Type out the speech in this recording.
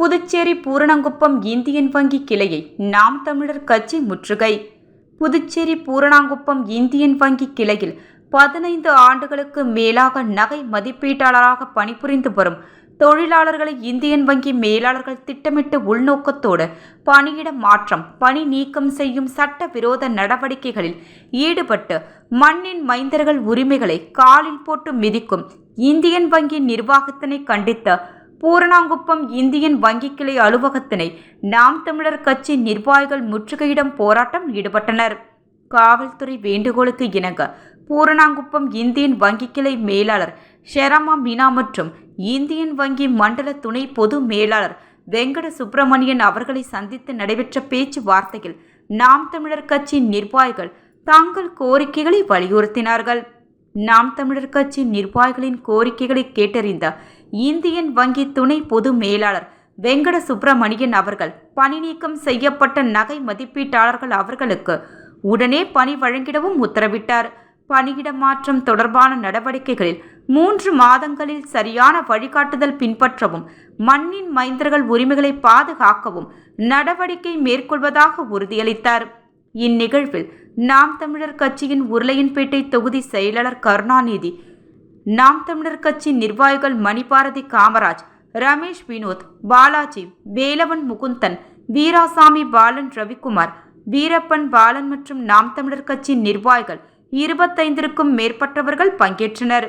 Puducherry பூரணங்குப்பம் Indian வங்கி கிளையை நாம் தமிழர் கட்சி முற்றுகை. புதுச்சேரி பூரணங்குப்பம் இந்தியன் வங்கி கிளையில் 15 ஆண்டுகளுக்கு மேலாக நகை மதிப்பீட்டாளராக பணிபுரிந்து வரும் தொழிலாளர்களை இந்தியன் வங்கி மேலாளர்கள் திட்டமிட்டு உள்நோக்கத்தோடு பணியிட மாற்றம், பணி நீக்கம் செய்யும் சட்டவிரோத நடவடிக்கைகளில் ஈடுபட்டு மண்ணின் மைந்தர்கள் உரிமைகளை காலில் போட்டு மிதிக்கும் இந்தியன் வங்கி நிர்வாகத்தினை கண்டித்த பூரணங்குப்பம் இந்தியன் வங்கி கிளை அலுவலகத்தினை நாம் தமிழர் கட்சி நிர்வாகிகள் முற்றுகையிடும் போராட்டம் ஈடுபட்டனர். காவல்துறை வேண்டுகோளுக்கு இணங்க பூரணங்குப்பம் இந்தியன் வங்கி கிளை மேலாளர் ஷெரமா மீனா மற்றும் இந்தியன் வங்கி மண்டல துணை பொது மேலாளர் வெங்கட சுப்பிரமணியன் அவர்களை சந்தித்து நடைபெற்ற பேச்சுவார்த்தையில் நாம் தமிழர் கட்சி நிர்வாகிகள் தங்கள் கோரிக்கைகளை வலியுறுத்தினார்கள். நாம் தமிழர் கட்சி நிர்வாகிகளின் கோரிக்கைகளை கேட்டறிந்த இந்தியன் வங்கி துணை பொது மேலாளர் வெங்கட சுப்பிரமணியன் அவர்கள் பணி நீக்கம் செய்யப்பட்ட நகை மதிப்பீட்டாளர்கள் அவர்களுக்கு உடனே பணி வழங்கிடவும் உத்தரவிட்டார். பணியிட மாற்றம் தொடர்பான நடவடிக்கைகளில் 3 மாதங்களில் சரியான வழிகாட்டுதல் பின்பற்றவும், மண்ணின் மைந்தர்கள் உரிமைகளை பாதுகாக்கவும் நடவடிக்கை மேற்கொள்வதாக உறுதியளித்தார். இந்நிகழ்வில் நாம் தமிழர் கட்சியின் உருளையன்பேட்டை தொகுதி செயலாளர் கருணாநிதி, நாம் தமிழர் கட்சி நிர்வாகிகள் மணிபாரதி காமராஜ், ரமேஷ் வினோத், பாலாஜி, வேலவன் முகுந்தன், வீராசாமி பாலன், ரவிக்குமார், வீரப்பன் பாலன் மற்றும் நாம் தமிழர் கட்சி நிர்வாகிகள் 25க்கும் மேற்பட்டவர்கள் பங்கேற்றனர்.